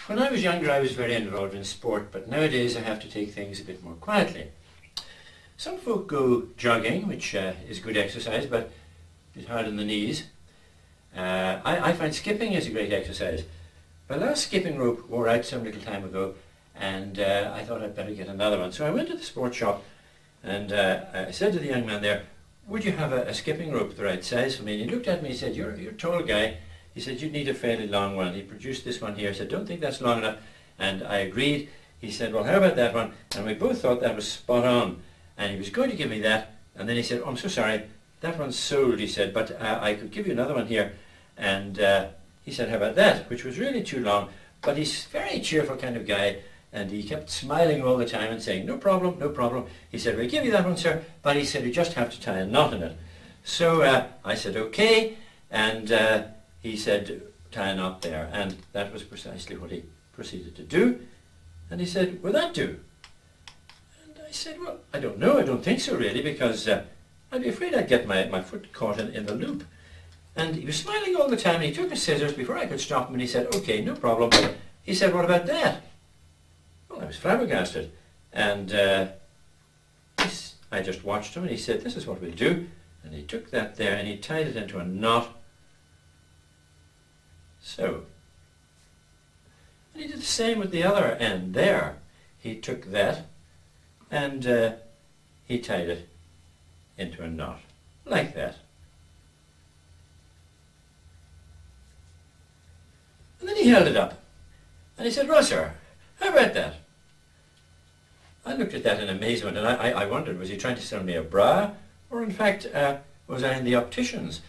When I was younger, I was very involved in sport, but nowadays I have to take things a bit more quietly. Some folk go jogging, which is good exercise, but it's hard on the knees. I find skipping is a great exercise. My last skipping rope wore out some little time ago, and I thought I'd better get another one. So I went to the sports shop, and I said to the young man there, "Would you have a skipping rope the right size for me?" And he looked at me and he said, "You're a tall guy." He said, "You'd need a fairly long one." He produced this one here. I said, "Don't think that's long enough." And I agreed. He said, "Well, how about that one?" And we both thought that was spot on. And he was going to give me that. And then he said, "Oh, I'm so sorry. That one's sold," he said, "but I could give you another one here." And he said, "How about that?" Which was really too long. But he's a very cheerful kind of guy. And he kept smiling all the time and saying, "No problem, no problem." He said, "We'll give you that one, sir." But he said, "You just have to tie a knot in it." So I said, "Okay." And he said, "Tie a knot there." And that was precisely what he proceeded to do. And he said, "Will that do?" And I said, "Well, I don't know. I don't think so, really, because I'd be afraid I'd get my foot caught in the loop." And he was smiling all the time. And he took his scissors before I could stop him, and he said, "Okay, no problem." He said, "What about that?" Well, I was flabbergasted. And I just watched him, and he said, "This is what we'll do." And he took that there, and he tied it into a knot. So. And he did the same with the other end there. He took that, and he tied it into a knot, like that. And then he held it up, and he said, "Well, sir, how about that?" I looked at that in amazement, and I wondered, was he trying to sell me a bra? Or in fact, was I in the opticians?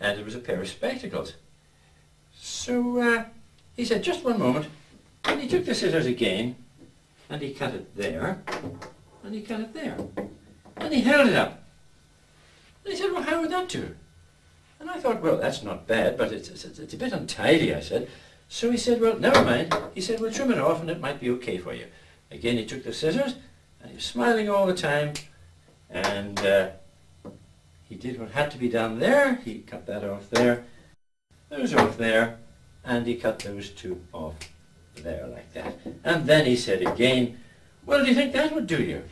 And it was a pair of spectacles. So he said, "Just one moment." And he took the scissors again, and he cut it there, and he cut it there. And he held it up. And he said, "Well, how would that do?" And I thought, well, that's not bad, but it's a bit untidy, I said. So he said, "Well, never mind." He said, "We'll trim it off, and it might be okay for you." Again, he took the scissors, and he was smiling all the time, and he did what had to be done there. He cut that off there, those off there, and he cut those two off there like that. And then he said again, "Well, do you think that would do you?"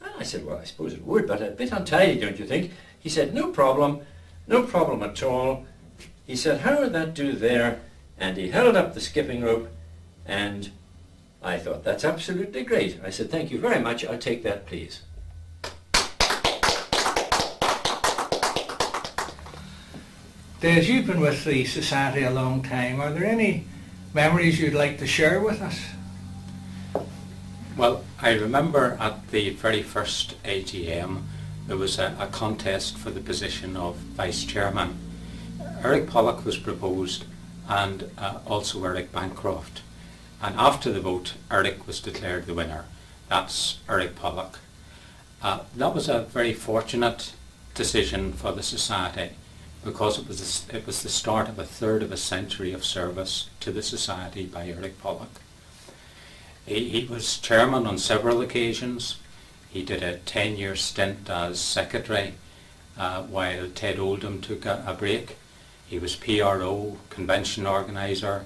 And I said, "Well, I suppose it would, but a bit untidy, don't you think?" He said, no problem at all." He said, "How would that do there?" And he held up the skipping rope, and I thought, "That's absolutely great." I said, "Thank you very much. I'll take that, please." Des, you've been with the Society a long time. Are there any memories you'd like to share with us? Well, I remember at the very first AGM there was a contest for the position of Vice Chairman. Eric Pollock was proposed, and also Eric Bancroft. And after the vote, Eric was declared the winner. That's Eric Pollock. That was a very fortunate decision for the Society, because it was the start of a third of a century of service to the Society by Eric Pollock. He was chairman on several occasions. He did a 10-year stint as secretary while Ted Oldham took a break. He was PRO, convention organiser,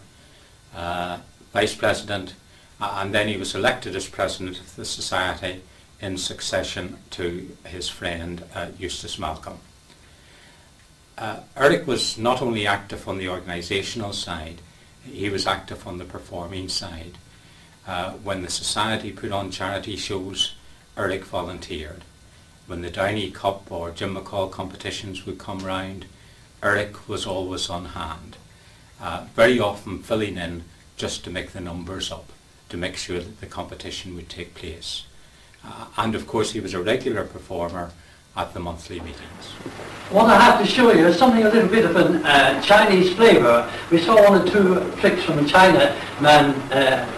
vice president, and then he was elected as president of the Society in succession to his friend Eustace Malcolm. Eric was not only active on the organisational side, he was active on the performing side. When the Society put on charity shows, Eric volunteered. When the Downey Cup or Jim McCall competitions would come round, Eric was always on hand, very often filling in just to make the numbers up, to make sure that the competition would take place. And of course he was a regular performer at the monthly meetings. What I have to show you is something a little bit of a Chinese flavour. We saw one or two flicks from a China man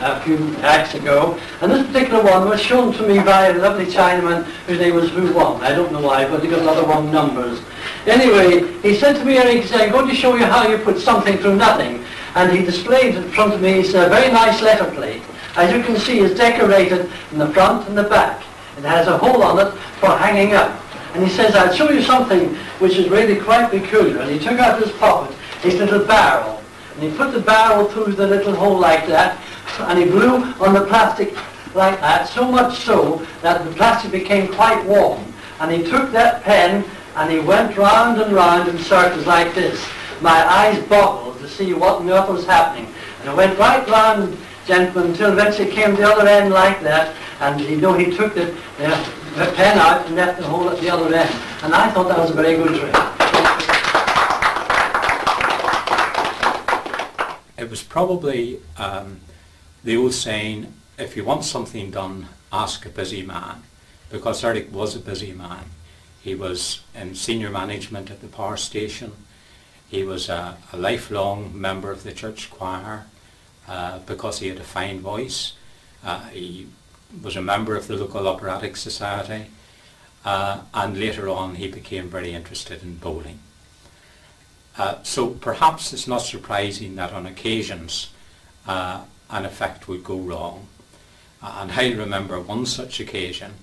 a few acts ago, and this particular one was shown to me by a lovely Chinaman whose name was Wu Wong. I don't know why, but he got a lot of wrong numbers. Anyway, he said to me, "Eric, he said, I'm going to show you how you put something through nothing." And he displayed in front of me, it's a very nice letter plate. As you can see, it's decorated in the front and the back. It has a hole on it for hanging up. And he says, "I'll show you something which is really quite peculiar." And he took out his pocket his little barrel. And he put the barrel through the little hole like that, and he blew on the plastic like that, so much so that the plastic became quite warm. And he took that pen and he went round and round in circles like this. My eyes boggled to see what on earth was happening. And it went right round, gentlemen, until eventually it came to the other end like that. And he took the pen out and left the hole at the other end. And I thought that was a very good trick. It was probably the old saying, if you want something done, ask a busy man, because Eric was a busy man. He was in senior management at the power station. He was a lifelong member of the church choir because he had a fine voice. He was a member of the local operatic society, and later on he became very interested in bowling. So perhaps it's not surprising that on occasions an effect would go wrong. And I remember one such occasion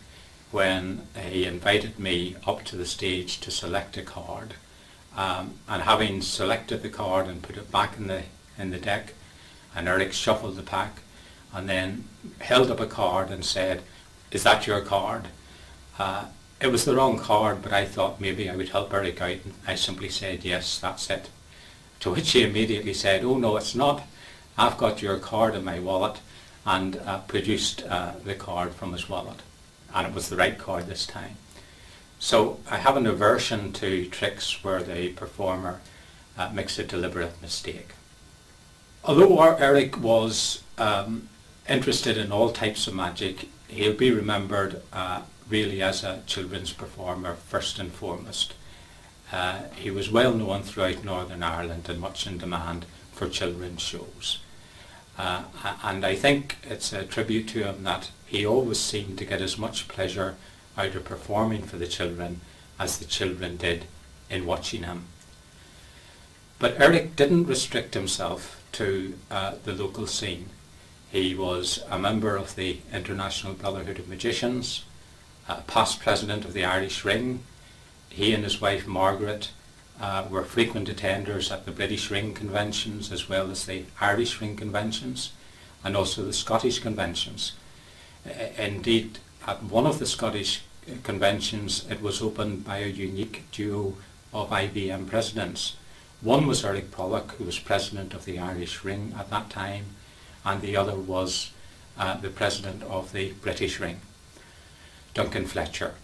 when he invited me up to the stage to select a card, and having selected the card and put it back in the deck, and Eric shuffled the pack and then held up a card and said, "Is that your card?" It was the wrong card, but I thought maybe I would help Eric out, and I simply said, "Yes, that's it." To which he immediately said, "Oh no, it's not. I've got your card in my wallet," and produced the card from his wallet. And it was the right card this time. So I have an aversion to tricks where the performer makes a deliberate mistake. Although Eric was interested in all types of magic, he'll be remembered really as a children's performer first and foremost. He was well known throughout Northern Ireland and much in demand for children's shows. And I think it's a tribute to him that he always seemed to get as much pleasure out of performing for the children as the children did in watching him. But Eric didn't restrict himself to the local scene. He was a member of the International Brotherhood of Magicians, past president of the Irish Ring. He and his wife Margaret were frequent attenders at the British Ring conventions as well as the Irish Ring conventions and also the Scottish conventions. Indeed, at one of the Scottish conventions it was opened by a unique duo of IBM presidents. One was Eric Pollock, who was president of the Irish Ring at that time, and the other was the president of the British Ring, Duncan Fletcher.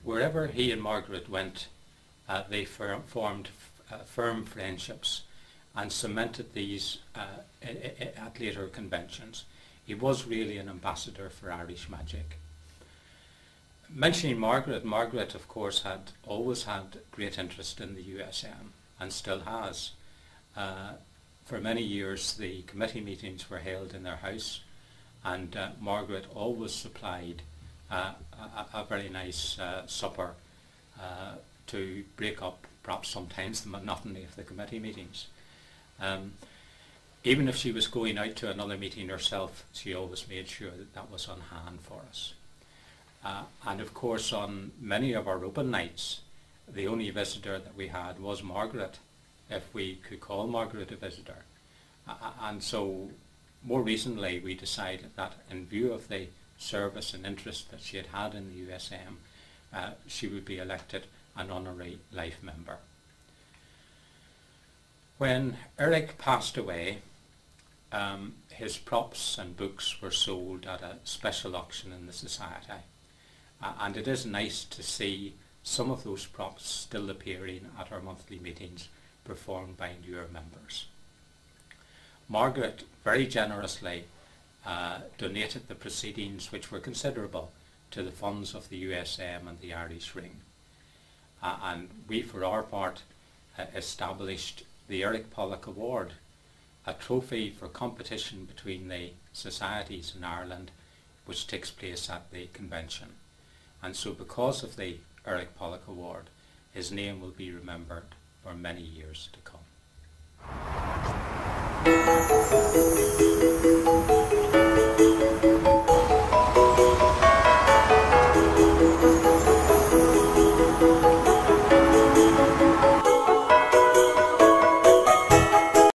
Wherever he and Margaret went, they formed firm friendships and cemented these at later conventions. He was really an ambassador for Irish magic. Mentioning Margaret, Margaret of course had always had great interest in the USM and still has. For many years the committee meetings were held in their house, and Margaret always supplied a very nice supper to break up perhaps sometimes the monotony of the committee meetings. Even if she was going out to another meeting herself, she always made sure that that was on hand for us. And of course on many of our open nights, the only visitor that we had was Margaret, if we could call Margaret a visitor. And so more recently we decided that in view of the service and interest that she had had in the USM, she would be elected an honorary life member. When Eric passed away, his props and books were sold at a special auction in the society, and it is nice to see some of those props still appearing at our monthly meetings performed by newer members. Margaret very generously donated the proceedings, which were considerable, to the funds of the USM and the Irish Ring. And we, for our part, established the Eric Pollock Award, a trophy for competition between the societies in Ireland, which takes place at the convention. And so because of the Eric Pollock Award, his name will be remembered for many years to come.